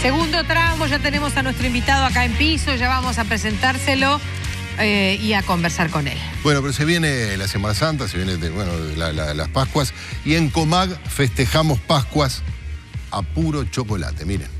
Segundo tramo, ya tenemos a nuestro invitado acá en piso, ya vamos a presentárselo y a conversar con él. Bueno, pero se viene la Semana Santa, se viene las Pascuas, y en Comag festejamos Pascuas a puro chocolate, miren.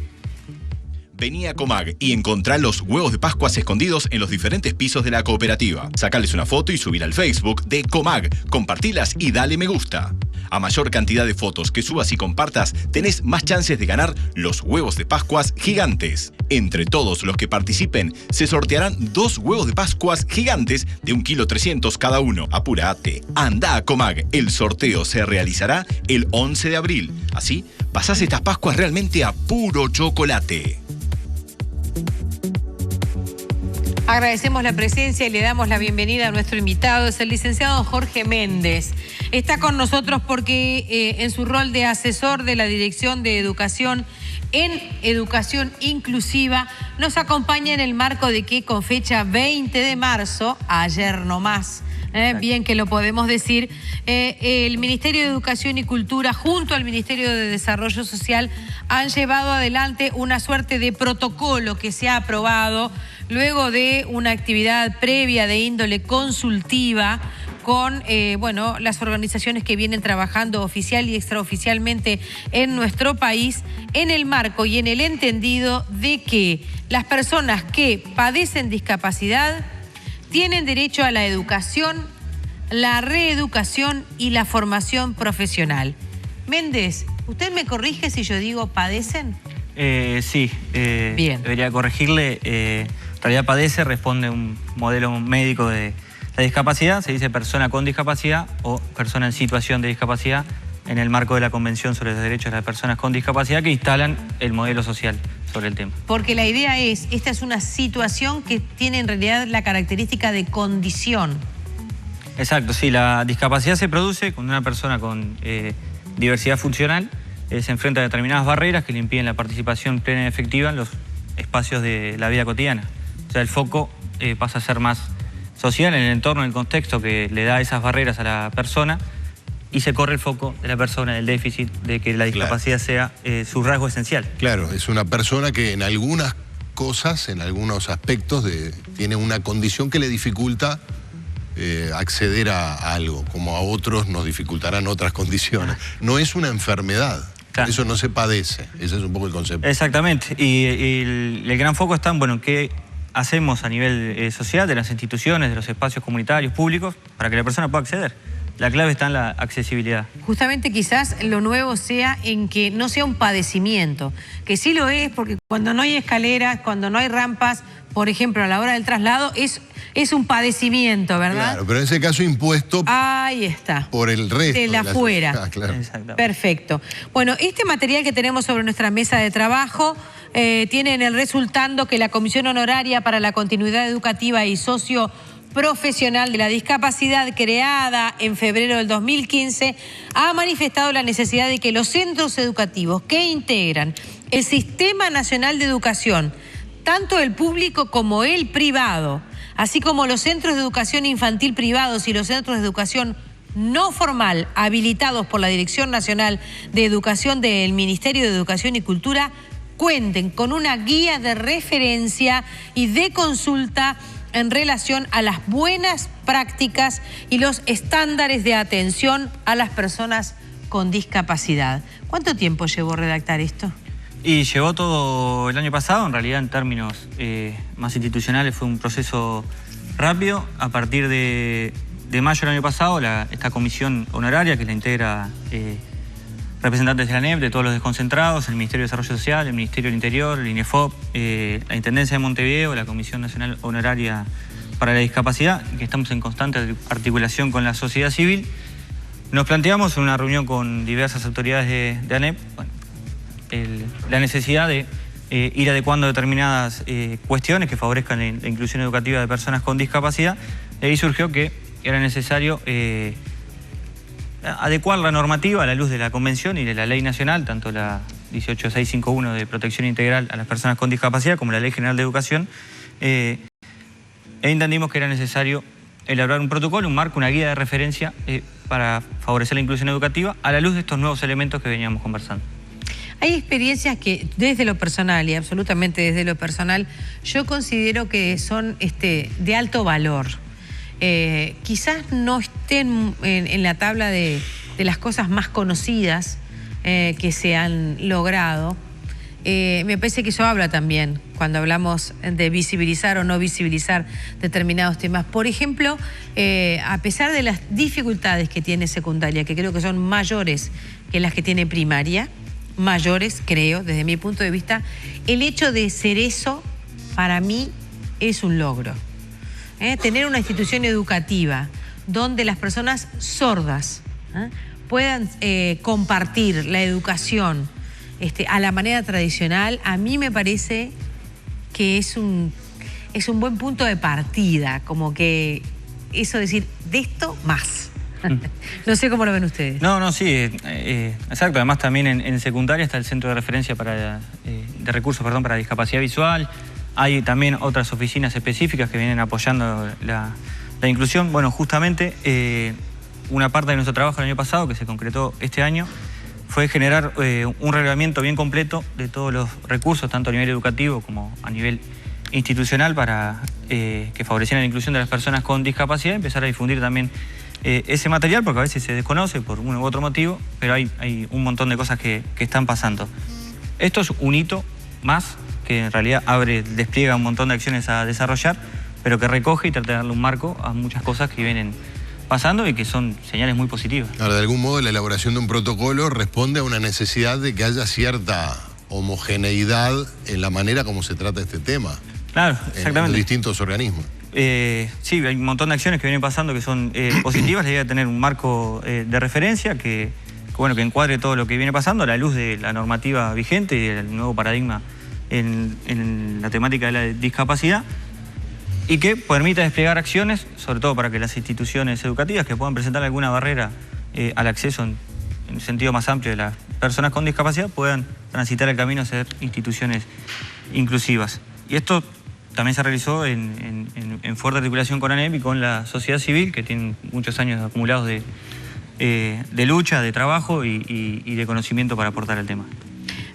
Vení a Comag y encontrá los huevos de Pascuas escondidos en los diferentes pisos de la cooperativa. Sacales una foto y subir al Facebook de Comag, compartilas y dale me gusta. A mayor cantidad de fotos que subas y compartas, tenés más chances de ganar los huevos de Pascuas gigantes. Entre todos los que participen, se sortearán 2 huevos de Pascuas gigantes de 1,3 kg cada uno. Apúrate, anda a Comag. El sorteo se realizará el 11 de abril. Así, pasás estas Pascuas realmente a puro chocolate. Agradecemos la presencia y le damos la bienvenida a nuestro invitado, es el licenciado Jorge Méndez. Está con nosotros porque en su rol de asesor de la Dirección de Educación en Educación Inclusiva nos acompaña en el marco de que con fecha 20 de marzo, ayer nomás, bien que lo podemos decir, el Ministerio de Educación y Cultura junto al Ministerio de Desarrollo Social han llevado adelante una suerte de protocolo que se ha aprobado luego de una actividad previa de índole consultiva con las organizaciones que vienen trabajando oficial y extraoficialmente en nuestro país, en el marco y en el entendido de que las personas que padecen discapacidad tienen derecho a la educación, la reeducación y la formación profesional. Méndez, ¿usted me corrige si yo digo padecen? Sí, bien. Debería corregirle. En realidad padece, responde un modelo médico de la discapacidad, se dice persona con discapacidad o persona en situación de discapacidad en el marco de la Convención sobre los Derechos de las Personas con Discapacidad que instalan el modelo social sobre el tema. Porque la idea es, esta es una situación que tiene en realidad la característica de condición. Exacto, sí, la discapacidad se produce cuando una persona con diversidad funcional se enfrenta a determinadas barreras que le impiden la participación plena y efectiva en los espacios de la vida cotidiana. O sea, el foco pasa a ser más social en el entorno, en el contexto que le da esas barreras a la persona y se corre el foco de la persona, del déficit, de que la discapacidad sea su rasgo esencial. Claro, es una persona que en algunas cosas, en algunos aspectos, tiene una condición que le dificulta acceder a algo, como a otros nos dificultarán otras condiciones. No es una enfermedad. Claro. Eso no se padece, ese es un poco el concepto. Exactamente, y el gran foco está en qué hacemos a nivel social, de las instituciones, de los espacios comunitarios, públicos, para que la persona pueda acceder. La clave está en la accesibilidad. Justamente quizás lo nuevo sea en que no sea un padecimiento, que sí lo es, porque cuando no hay escaleras, cuando no hay rampas, por ejemplo, a la hora del traslado, es un padecimiento, ¿verdad? Claro, pero en ese caso impuesto ahí está, por el resto de la afuera. Claro. Perfecto. Bueno, este material que tenemos sobre nuestra mesa de trabajo tiene en el resultado que la Comisión Honoraria para la Continuidad Educativa y Socioprofesional de la Discapacidad, creada en febrero del 2015, ha manifestado la necesidad de que los centros educativos que integran el Sistema Nacional de Educación, tanto el público como el privado, así como los centros de educación infantil privados y los centros de educación no formal habilitados por la Dirección Nacional de Educación del Ministerio de Educación y Cultura, cuenten con una guía de referencia y de consulta en relación a las buenas prácticas y los estándares de atención a las personas con discapacidad. ¿Cuánto tiempo llevó redactar esto? Y llevó todo el año pasado, en realidad en términos más institucionales fue un proceso rápido. A partir de mayo del año pasado, esta comisión honoraria que la integra representantes de la ANEP, de todos los desconcentrados, el Ministerio de Desarrollo Social, el Ministerio del Interior, el INEFOP, la Intendencia de Montevideo, la Comisión Nacional Honoraria para la Discapacidad, que estamos en constante articulación con la sociedad civil. Nos planteamos en una reunión con diversas autoridades de ANEP, la necesidad de ir adecuando determinadas cuestiones que favorezcan la inclusión educativa de personas con discapacidad. Y ahí surgió que era necesario adecuar la normativa a la luz de la Convención y de la Ley Nacional, tanto la 18651 de protección integral a las personas con discapacidad como la Ley General de Educación. Entendimos que era necesario elaborar un protocolo, un marco, una guía de referencia para favorecer la inclusión educativa a la luz de estos nuevos elementos que veníamos conversando. Hay experiencias que desde lo personal, y absolutamente desde lo personal, yo considero que son de alto valor. Quizás no estén en la tabla de las cosas más conocidas que se han logrado. Me parece que eso habla también cuando hablamos de visibilizar o no visibilizar determinados temas. Por ejemplo, a pesar de las dificultades que tiene secundaria, que creo que son mayores que las que tiene primaria, mayores creo, desde mi punto de vista, el hecho de ser eso, para mí, es un logro. Tener una institución educativa donde las personas sordas puedan compartir la educación a la manera tradicional, a mí me parece que es un buen punto de partida, como que eso decir, de esto más. No sé cómo lo ven ustedes. No, sí, exacto. Además también en secundaria está el Centro de Referencia de Recursos para Discapacidad Visual. Hay también otras oficinas específicas que vienen apoyando la inclusión. Bueno, justamente una parte de nuestro trabajo el año pasado, que se concretó este año, fue generar un reglamento bien completo de todos los recursos, tanto a nivel educativo como a nivel institucional, para que favorecieran la inclusión de las personas con discapacidad y empezar a difundir también ese material, porque a veces se desconoce por uno u otro motivo, pero hay un montón de cosas que están pasando. Esto es un hito más que en realidad despliega un montón de acciones a desarrollar, pero que recoge y trata de darle un marco a muchas cosas que vienen pasando y que son señales muy positivas. Ahora, de algún modo, la elaboración de un protocolo responde a una necesidad de que haya cierta homogeneidad en la manera como se trata este tema. Claro, exactamente. En los distintos organismos. Sí, hay un montón de acciones que vienen pasando que son positivas. La idea de tener un marco de referencia que encuadre todo lo que viene pasando a la luz de la normativa vigente y del nuevo paradigma en la temática de la discapacidad, y que permita desplegar acciones, sobre todo para que las instituciones educativas que puedan presentar alguna barrera al acceso en el sentido más amplio de las personas con discapacidad puedan transitar el camino a ser instituciones inclusivas. Y esto también se realizó en fuerte articulación con ANEP y con la sociedad civil, que tienen muchos años acumulados de lucha, de trabajo y de conocimiento para aportar al tema.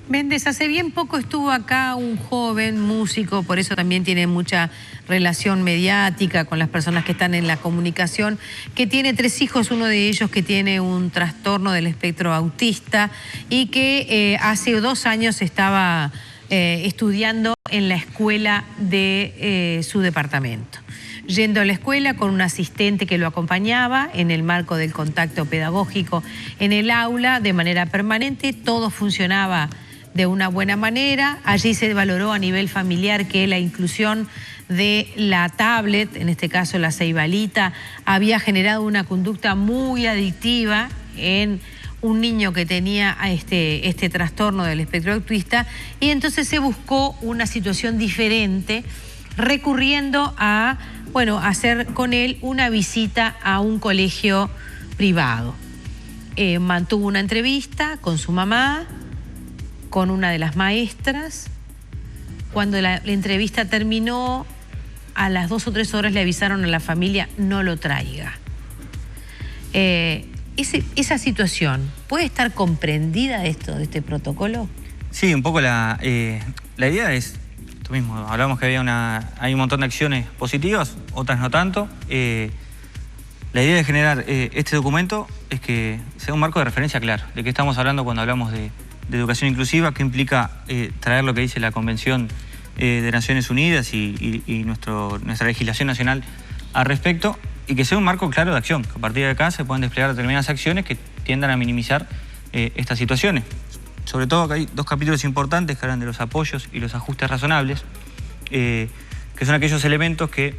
Méndez, hace bien poco estuvo acá un joven músico, por eso también tiene mucha relación mediática con las personas que están en la comunicación, que tiene 3 hijos, uno de ellos que tiene un trastorno del espectro autista y que hace 2 años estaba estudiando en la escuela de su departamento. Yendo a la escuela con un asistente que lo acompañaba en el marco del contacto pedagógico en el aula de manera permanente, todo funcionaba de una buena manera. Allí se valoró a nivel familiar que la inclusión de la tablet, en este caso la Ceibalita, había generado una conducta muy adictiva en un niño que tenía este trastorno del espectro autista, y entonces se buscó una situación diferente, recurriendo a hacer con él una visita a un colegio privado. Mantuvo una entrevista con su mamá, con una de las maestras. Cuando la entrevista terminó, a las 2 o 3 horas le avisaron a la familia: no lo traiga. ¿Esa situación puede estar comprendida de este protocolo? Sí, un poco la idea es esto mismo. Hablamos que hay un montón de acciones positivas, otras no tanto. La idea de generar este documento es que sea un marco de referencia claro de qué estamos hablando cuando hablamos de educación inclusiva, que implica traer lo que dice la Convención de Naciones Unidas y nuestra legislación nacional al respecto, y que sea un marco claro de acción, que a partir de acá se puedan desplegar determinadas acciones que tiendan a minimizar estas situaciones. Sobre todo que hay 2 capítulos importantes que hablan de los apoyos y los ajustes razonables, que son aquellos elementos que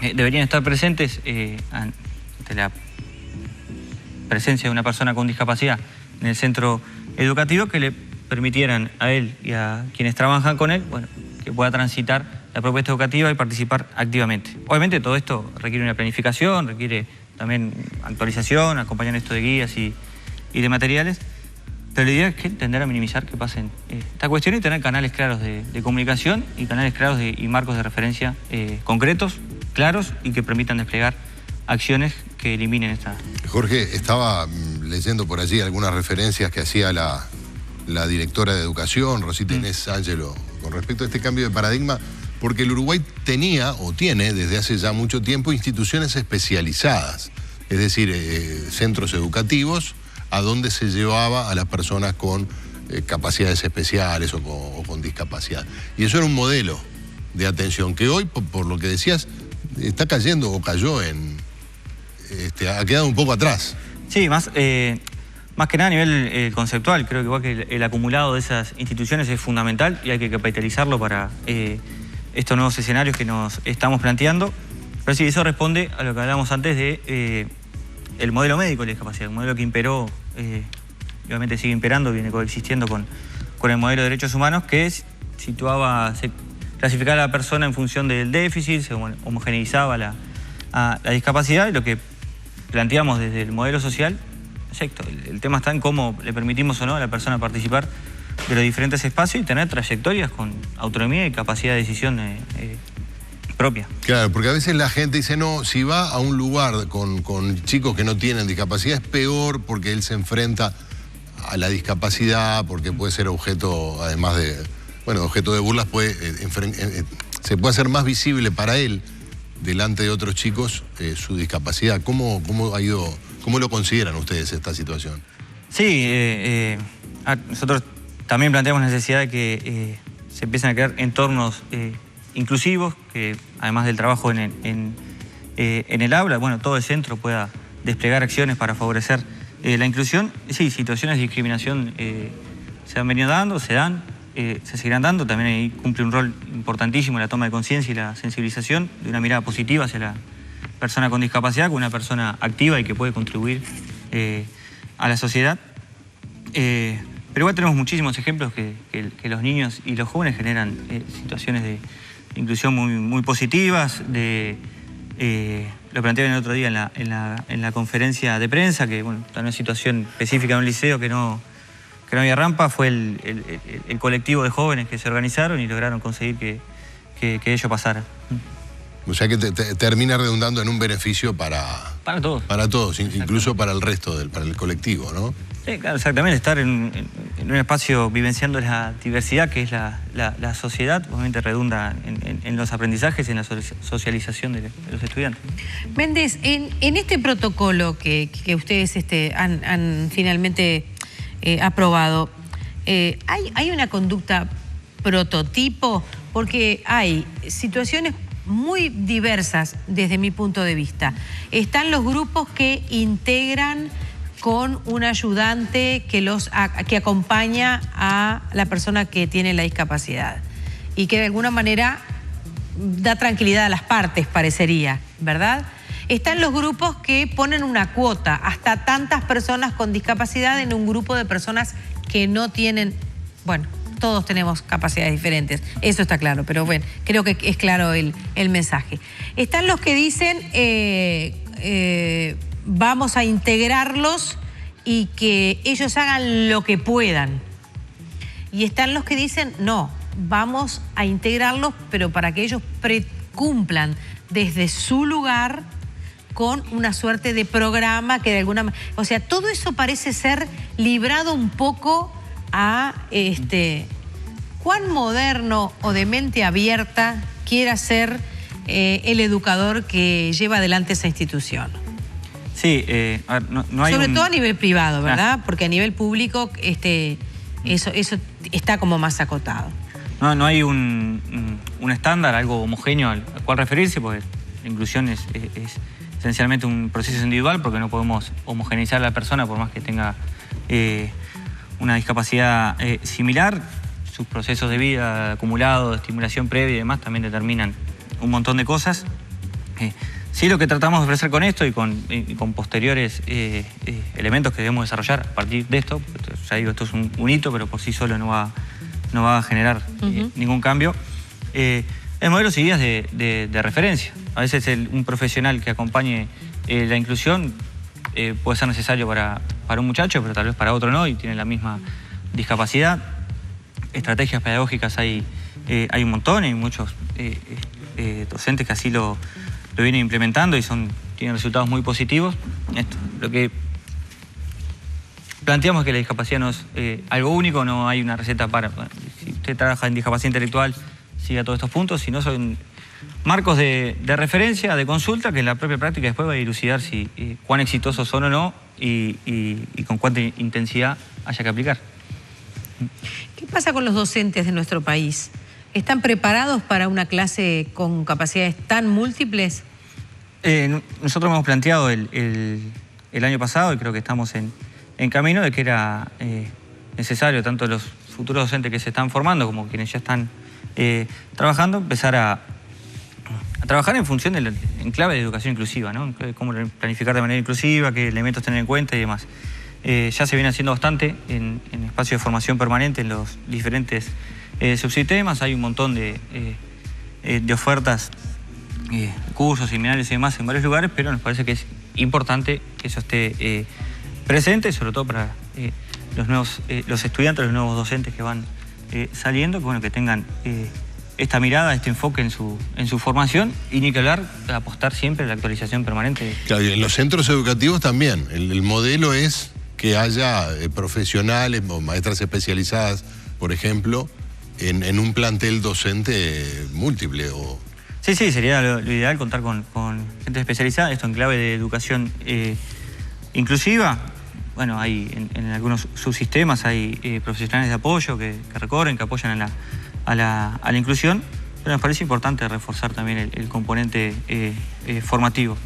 deberían estar presentes ante la presencia de una persona con discapacidad en el centro educativo, que le permitieran a él y a quienes trabajan con él, que pueda transitar la propuesta educativa y participar activamente. Obviamente todo esto requiere una planificación, requiere también actualización, acompañamiento de guías y de materiales, pero la idea es que tender a minimizar que pasen esta cuestión y tener canales claros de comunicación y canales claros y marcos de referencia concretos, claros, y que permitan desplegar acciones que eliminen esta... Jorge, estaba leyendo por allí algunas referencias que hacía la directora de Educación, Rosita Inés Ángelo, con respecto a este cambio de paradigma, porque el Uruguay tenía o tiene desde hace ya mucho tiempo instituciones especializadas, es decir, centros educativos a donde se llevaba a las personas con capacidades especiales o con discapacidad. Y eso era un modelo de atención que hoy, por lo que decías, está cayendo o cayó ha quedado un poco atrás. Sí, más que nada a nivel conceptual, creo que igual que el acumulado de esas instituciones es fundamental y hay que capitalizarlo para estos nuevos escenarios que nos estamos planteando. Pero sí, eso responde a lo que hablábamos antes de el modelo médico de la discapacidad, un modelo que imperó, obviamente sigue imperando, viene coexistiendo con el modelo de derechos humanos que clasificaba a la persona en función del déficit, se homogeneizaba la discapacidad, y lo que planteamos desde el modelo social, exacto, el tema está en cómo le permitimos o no a la persona participar de los diferentes espacios y tener trayectorias con autonomía y capacidad de decisión propia. Claro, porque a veces la gente dice, no, si va a un lugar con chicos que no tienen discapacidad es peor porque él se enfrenta a la discapacidad, porque puede ser objeto, además de, objeto de burlas, se puede hacer más visible para él delante de otros chicos su discapacidad. ¿Cómo lo consideran ustedes esta situación? Sí, nosotros también planteamos la necesidad de que se empiecen a crear entornos inclusivos, que además del trabajo en el aula, todo el centro pueda desplegar acciones para favorecer la inclusión. Sí, situaciones de discriminación se han venido dando, se dan, se seguirán dando. También ahí cumple un rol importantísimo la toma de conciencia y la sensibilización de una mirada positiva hacia la persona con discapacidad, como una persona activa y que puede contribuir a la sociedad. Pero igual tenemos muchísimos ejemplos que los niños y los jóvenes generan situaciones de inclusión muy positivas. Lo planteaban el otro día en la conferencia de prensa, que está en una situación específica en un liceo que no había rampa, fue el colectivo de jóvenes que se organizaron y lograron conseguir que ello pasara. O sea que termina redundando en un beneficio para todos. Para todos, incluso para el resto, para el colectivo, ¿no? Sí, claro, exactamente. Estar en un espacio vivenciando la diversidad que es la sociedad, obviamente redunda en los aprendizajes y en la socialización de los estudiantes. Méndez, en este protocolo que ustedes han finalmente aprobado, ¿hay una conducta prototipo? Porque hay situaciones muy diversas desde mi punto de vista. Están los grupos que integran con un ayudante que acompaña a la persona que tiene la discapacidad y que de alguna manera da tranquilidad a las partes, parecería, ¿verdad? Están los grupos que ponen una cuota, hasta tantas personas con discapacidad en un grupo de personas que no tienen, todos tenemos capacidades diferentes, eso está claro, pero creo que es claro el mensaje. Están los que dicen, vamos a integrarlos y que ellos hagan lo que puedan. Y están los que dicen, no, vamos a integrarlos, pero para que ellos cumplan desde su lugar con una suerte de programa que de alguna manera... O sea, todo eso parece ser librado un poco a cuán moderno o de mente abierta quiera ser el educador que lleva adelante esa institución. Sí, no hay sobre todo a nivel privado, ¿verdad? Porque a nivel público eso está como más acotado. No hay un estándar, algo homogéneo al cual referirse, porque la inclusión es esencialmente un proceso individual, porque no podemos homogeneizar a la persona por más que tenga una discapacidad similar. Sus procesos de vida acumulados, de estimulación previa y demás también determinan un montón de cosas. Sí, lo que tratamos de ofrecer con esto y con posteriores elementos que debemos desarrollar a partir de esto, ya digo, esto es un hito, pero por sí solo no va a generar ningún cambio. El modelo y guías de referencia. A veces un profesional que acompañe la inclusión puede ser necesario para un muchacho, pero tal vez para otro no, y tiene la misma discapacidad. Estrategias pedagógicas hay un montón, hay muchos docentes que así lo vienen implementando y tienen resultados muy positivos. Lo que planteamos que la discapacidad no es algo único, no hay una receta para... Si usted trabaja en discapacidad intelectual, siga todos estos puntos, sino son marcos de referencia, de consulta, que en la propia práctica después va a dilucidar si cuán exitosos son o no y con cuánta intensidad haya que aplicar. ¿Qué pasa con los docentes de nuestro país? ¿Están preparados para una clase con capacidades tan múltiples? Nosotros hemos planteado el año pasado, y creo que estamos en camino, de que era necesario, tanto los futuros docentes que se están formando como quienes ya están trabajando, empezar a trabajar en función en clave de educación inclusiva, ¿no? Cómo planificar de manera inclusiva, qué elementos tener en cuenta y demás. Ya se viene haciendo bastante en espacios de formación permanente en los diferentes subsistemas. Hay un montón de ofertas, cursos, seminarios y demás en varios lugares, pero nos parece que es importante que eso esté presente, sobre todo para los estudiantes, los nuevos docentes que van saliendo, que, bueno, que tengan esta mirada, este enfoque en su formación, y ni que hablar de apostar siempre a la actualización permanente. Claro, y en los centros educativos también. El modelo es que haya profesionales o maestras especializadas, por ejemplo, en un plantel docente múltiple. Sí, sería lo ideal contar con gente especializada, esto en clave de educación inclusiva. Bueno, hay en algunos subsistemas hay profesionales de apoyo que recorren, que apoyan a la inclusión, pero nos parece importante reforzar también el componente formativo.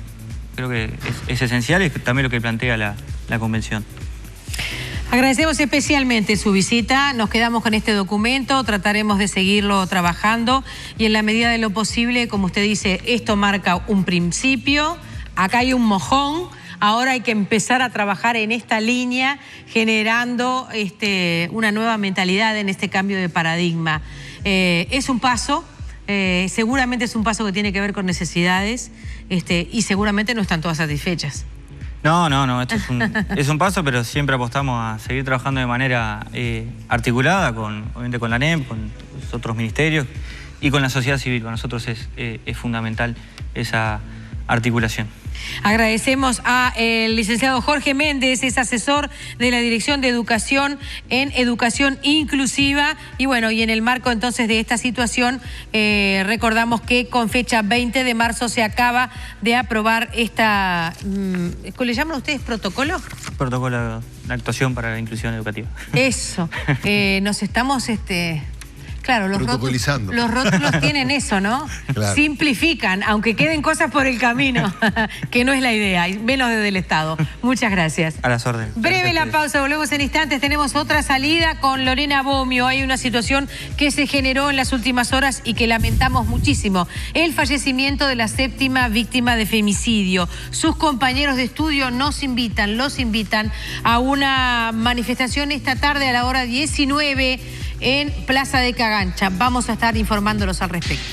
Creo que es esencial, y también lo que plantea la Convención. Agradecemos especialmente su visita, nos quedamos con este documento, trataremos de seguirlo trabajando y en la medida de lo posible, como usted dice, esto marca un principio, acá hay un mojón, ahora hay que empezar a trabajar en esta línea generando una nueva mentalidad en este cambio de paradigma. Es un paso, seguramente es un paso que tiene que ver con necesidades y seguramente no están todas satisfechas. No, esto es un paso, pero siempre apostamos a seguir trabajando de manera articulada, obviamente con la ANEP, con los otros ministerios y con la sociedad civil. Para nosotros es fundamental esa articulación. Agradecemos al licenciado Jorge Méndez, es asesor de la Dirección de Educación en Educación Inclusiva. Y bueno, y en el marco entonces de esta situación, recordamos que con fecha 20 de marzo se acaba de aprobar esta, ¿le llaman ustedes protocolo? Protocolo de actuación para la inclusión educativa. Eso, nos estamos... Claro, los rótulos tienen eso, ¿no? Claro. Simplifican, aunque queden cosas por el camino, que no es la idea, menos desde el Estado. Muchas gracias. A las órdenes. Breve la pausa, volvemos en instantes. Tenemos otra salida con Lorena Bomio. Hay una situación que se generó en las últimas horas y que lamentamos muchísimo. El fallecimiento de la 7ª víctima de femicidio. Sus compañeros de estudio los invitan a una manifestación esta tarde a la hora 19 en Plaza de Cagancha. Vamos a estar informándolos al respecto.